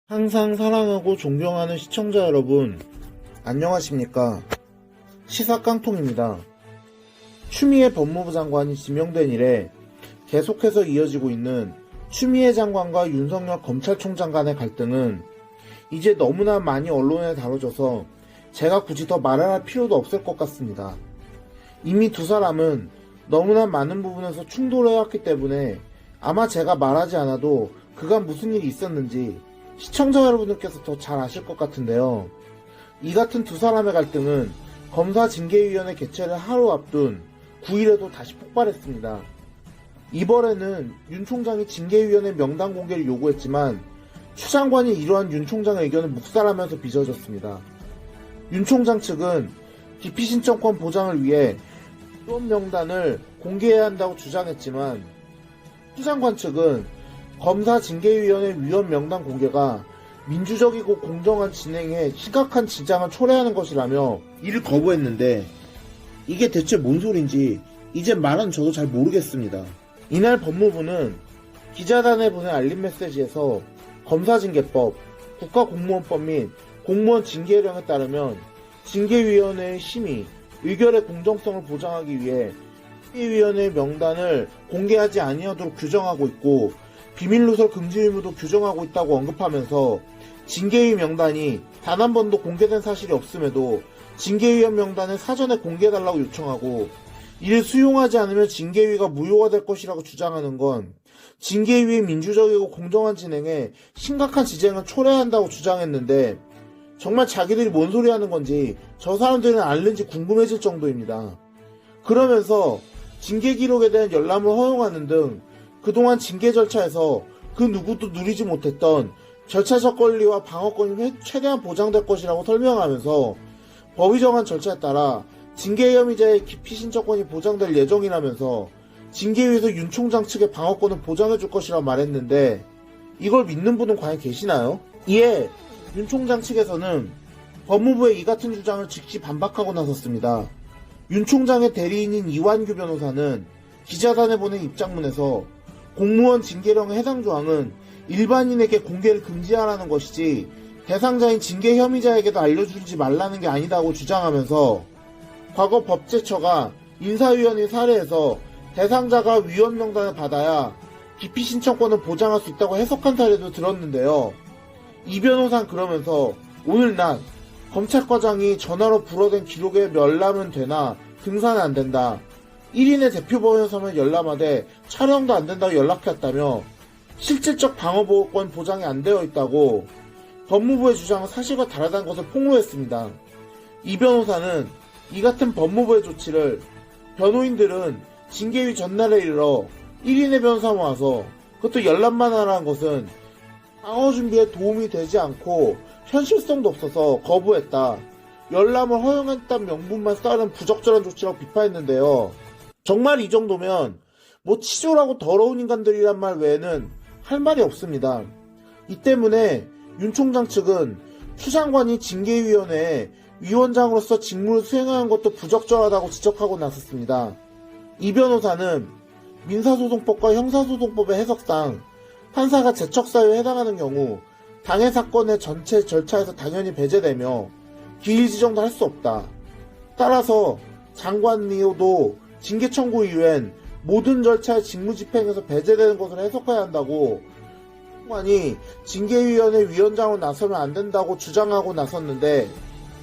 항상 사랑하고 존경하는 시청자 여러분, 안녕하십니까? 시사깡통입니다. 추미애 법무부 장관이 지명된 이래 계속해서 이어지고 있는 추미애 장관과 윤석열 검찰총장 간의 갈등은 이제 너무나 많이 언론에 다뤄져서 제가 굳이 더 말을 할 필요도 없을 것 같습니다. 이미 두 사람은 너무나 많은 부분에서 충돌해왔기 때문에 아마 제가 말하지 않아도 그간 무슨 일이 있었는지 시청자 여러분들께서 더 잘 아실 것 같은데요. 이 같은 두 사람의 갈등은 검사징계위원회 개최를 하루 앞둔 9일에도 다시 폭발했습니다. 이번에는 윤 총장이 징계위원회 명단 공개를 요구했지만 추 장관이 이러한 윤 총장의 의견을 묵살하면서 빚어졌습니다. 윤 총장 측은 기피 신청권 보장을 위해 위원 명단을 공개해야 한다고 주장했지만 추 장관 측은 검사징계위원회 위원 명단 공개가 민주적이고 공정한 진행에 심각한 지장을 초래하는 것이라며 이를 거부했는데 이게 대체 뭔 소린지 이제 말은 저도 잘 모르겠습니다. 이날 법무부는 기자단에 보낸 알림 메시지에서 검사징계법, 국가공무원법 및 공무원 징계령에 따르면 징계위원회의 심의, 의결의 공정성을 보장하기 위해 징계위원회 명단을 공개하지 아니하도록 규정하고 있고 비밀누설 금지 의무도 규정하고 있다고 언급하면서 징계위 명단이 단 한 번도 공개된 사실이 없음에도 징계위원 명단을 사전에 공개해달라고 요청하고 이를 수용하지 않으면 징계위가 무효가 될 것이라고 주장하는 건 징계위의 민주적이고 공정한 진행에 심각한 지장을 초래한다고 주장했는데 정말 자기들이 뭔 소리 하는 건지 저 사람들은 알는지 궁금해질 정도입니다. 그러면서 징계 기록에 대한 열람을 허용하는 등 그동안 징계 절차에서 그 누구도 누리지 못했던 절차적 권리와 방어권이 최대한 보장될 것이라고 설명하면서 법이 정한 절차에 따라 징계 혐의자의 기피 신청권이 보장될 예정이라면서 징계위에서 윤 총장 측의 방어권을 보장해줄 것이라고 말했는데 이걸 믿는 분은 과연 계시나요? 이에 윤 총장 측에서는 법무부의 이 같은 주장을 즉시 반박하고 나섰습니다. 윤 총장의 대리인인 이완규 변호사는 기자단에 보낸 입장문에서 공무원 징계령의 해당 조항은 일반인에게 공개를 금지하라는 것이지 대상자인 징계 혐의자에게도 알려주지 말라는 게 아니다고 주장하면서 과거 법제처가 인사위원회 사례에서 대상자가 위원 명단을 받아야 기피 신청권을 보장할 수 있다고 해석한 사례도 들었는데요. 이 변호사는 그러면서 오늘 낮 검찰과장이 전화로 불어댄 기록에 열람은 되나 등산은 안 된다. 1인의 대표법원 서면 열람하되 촬영도 안 된다고 연락했다며 실질적 방어보호권 보장이 안 되어 있다고 법무부의 주장은 사실과 다르다는 것을 폭로했습니다. 이 변호사는 이 같은 법무부의 조치를 변호인들은 징계위 전날에 이르러 1인의 변호사 모아서 그것도 열람만 하라는 것은 방어 준비에 도움이 되지 않고 현실성도 없어서 거부했다. 열람을 허용했다는 명분만 쌓는 부적절한 조치라고 비판했는데요. 정말 이 정도면 뭐 치졸하고 더러운 인간들이란 말 외에는 할 말이 없습니다. 이 때문에 윤 총장 측은 추 장관이 징계위원회에 위원장으로서 직무를 수행하는 것도 부적절하다고 지적하고 나섰습니다. 이 변호사는 민사소송법과 형사소송법의 해석상 판사가 재척사유에 해당하는 경우 당해 사건의 전체 절차에서 당연히 배제되며 기일 지정도 할 수 없다. 따라서 장관이어도 징계 청구 이후엔 모든 절차의 직무 집행에서 배제되는 것으로 해석해야 한다고 장관이 징계위원회 위원장으로 나서면 안 된다고 주장하고 나섰는데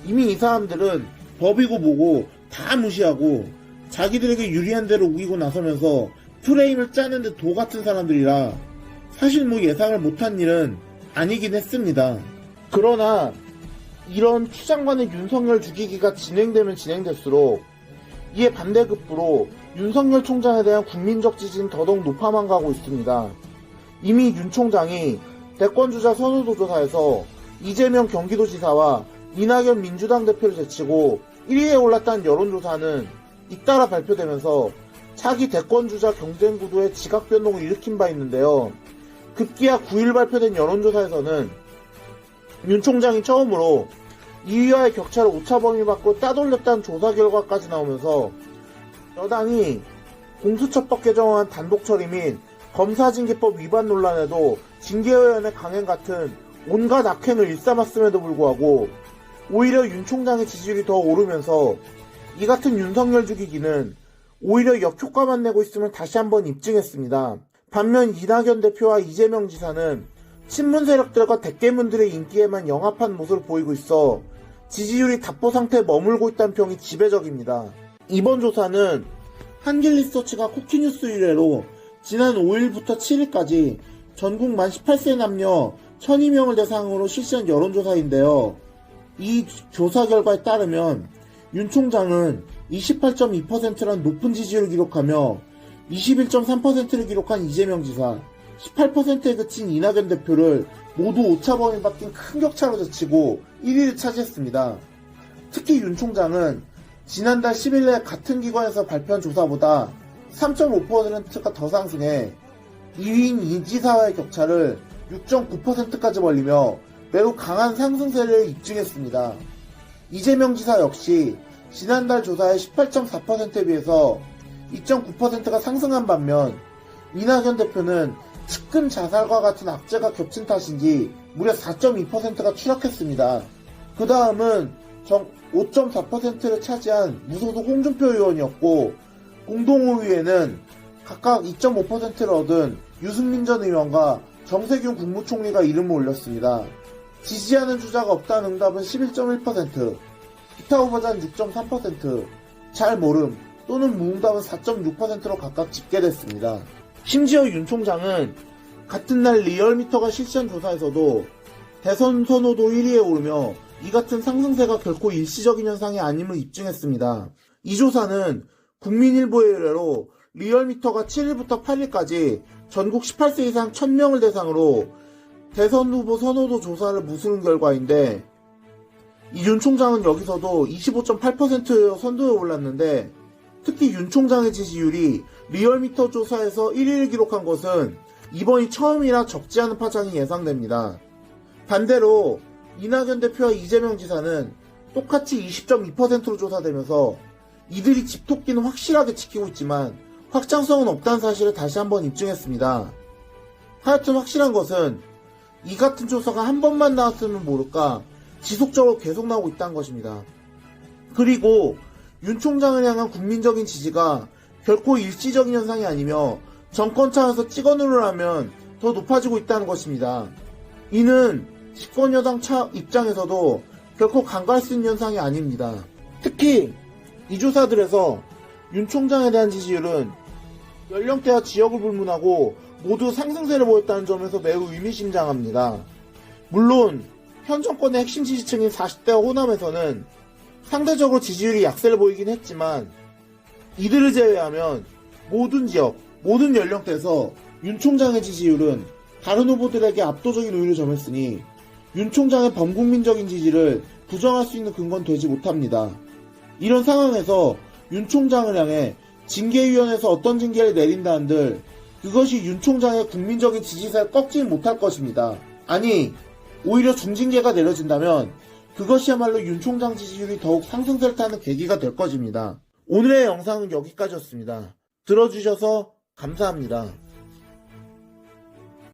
이미 이 사람들은 법이고 뭐고 다 무시하고 자기들에게 유리한 대로 우기고 나서면서 프레임을 짜는데 도 같은 사람들이라 사실 뭐 예상을 못한 일은 아니긴 했습니다. 그러나 이런 추 장관의 윤석열 죽이기가 진행되면 진행될수록 이에 반대급부로 윤석열 총장에 대한 국민적 지지는 더더욱 높아만 가고 있습니다. 이미 윤 총장이 대권주자 선호도 조사에서 이재명 경기도지사와 이낙연 민주당 대표를 제치고 1위에 올랐다는 여론조사는 잇따라 발표되면서 차기 대권주자 경쟁구도에 지각변동을 일으킨 바 있는데요. 급기야 9일 발표된 여론조사에서는 윤 총장이 처음으로 2위와의 격차를 오차범위 밖으로 따돌렸다는 조사 결과까지 나오면서 여당이 공수처법 개정안 단독 처리 및 검사징계법 위반 논란에도 징계위원회 강행 같은 온갖 악행을 일삼았음에도 불구하고 오히려 윤 총장의 지지율이 더 오르면서 이 같은 윤석열 죽이기는 오히려 역효과만 내고 있음을 다시 한번 입증했습니다. 반면 이낙연 대표와 이재명 지사는 친문 세력들과 대깨문들의 인기에만 영합한 모습을 보이고 있어 지지율이 답보 상태에 머물고 있다는 평이 지배적입니다. 이번 조사는 한길리서치가 쿠키뉴스 의뢰로 지난 5일부터 7일까지 전국 만 18세 남녀 1002명을 대상으로 실시한 여론조사인데요. 이 조사 결과에 따르면 윤 총장은 28.2%란 높은 지지율을 기록하며 21.3%를 기록한 이재명 지사, 18%에 그친 이낙연 대표를 모두 오차범위 밖인 큰 격차로 제치고 1위를 차지했습니다. 특히 윤 총장은 지난달 10일에 같은 기관에서 발표한 조사보다 3.5%가 더 상승해 2위인 이 지사와의 격차를 6.9%까지 벌리며 매우 강한 상승세를 입증했습니다. 이재명 지사 역시 지난달 조사의 18.4%에 비해서 2.9%가 상승한 반면 이낙연 대표는 측근 자살과 같은 악재가 겹친 탓인지 무려 4.2%가 추락했습니다. 그 다음은 5.4%를 차지한 무소속 홍준표 의원이었고 공동 5위에는 각각 2.5%를 얻은 유승민 전 의원과 정세균 국무총리가 이름을 올렸습니다. 지지하는 주자가 없다는 응답은 11.1%, 기타 후보자는 6.3%, 잘 모름 또는 무응답은 4.6%로 각각 집계됐습니다. 심지어 윤 총장은 같은 날 리얼미터가 실시한 조사에서도 대선 선호도 1위에 오르며 이 같은 상승세가 결코 일시적인 현상이 아님을 입증했습니다. 이 조사는 국민일보의 의뢰로 리얼미터가 7일부터 8일까지 전국 18세 이상 1000명을 대상으로 대선 후보 선호도 조사를 무수른 결과인데 이 윤 총장은 여기서도 25.8% 선두에 올랐는데 특히 윤 총장의 지지율이 리얼미터 조사에서 1위를 기록한 것은 이번이 처음이라 적지 않은 파장이 예상됩니다. 반대로 이낙연 대표와 이재명 지사는 똑같이 20.2%로 조사되면서 이들이 집토끼는 확실하게 지키고 있지만 확장성은 없다는 사실을 다시 한번 입증했습니다. 하여튼 확실한 것은 이 같은 조사가 한 번만 나왔으면 모를까 지속적으로 계속 나오고 있다는 것입니다. 그리고 윤 총장을 향한 국민적인 지지가 결코 일시적인 현상이 아니며 정권 차원에서 찍어 누르라면 더 높아지고 있다는 것입니다. 이는 집권 여당 입장에서도 결코 간과할 수 있는 현상이 아닙니다. 특히 이 조사들에서 윤 총장에 대한 지지율은 연령대와 지역을 불문하고 모두 상승세를 보였다는 점에서 매우 의미심장합니다. 물론 현 정권의 핵심 지지층인 40대와 호남에서는 상대적으로 지지율이 약세를 보이긴 했지만 이들을 제외하면 모든 지역, 모든 연령대에서 윤 총장의 지지율은 다른 후보들에게 압도적인 우위를 점했으니 윤 총장의 범국민적인 지지를 부정할 수 있는 근거는 되지 못합니다. 이런 상황에서 윤 총장을 향해 징계위원회에서 어떤 징계를 내린다 한들 그것이 윤 총장의 국민적인 지지세를 꺾지 못할 것입니다. 아니, 오히려 중징계가 내려진다면 그것이야말로 윤 총장 지지율이 더욱 상승세를 타는 계기가 될 것입니다. 오늘의 영상은 여기까지였습니다. 들어주셔서 감사합니다.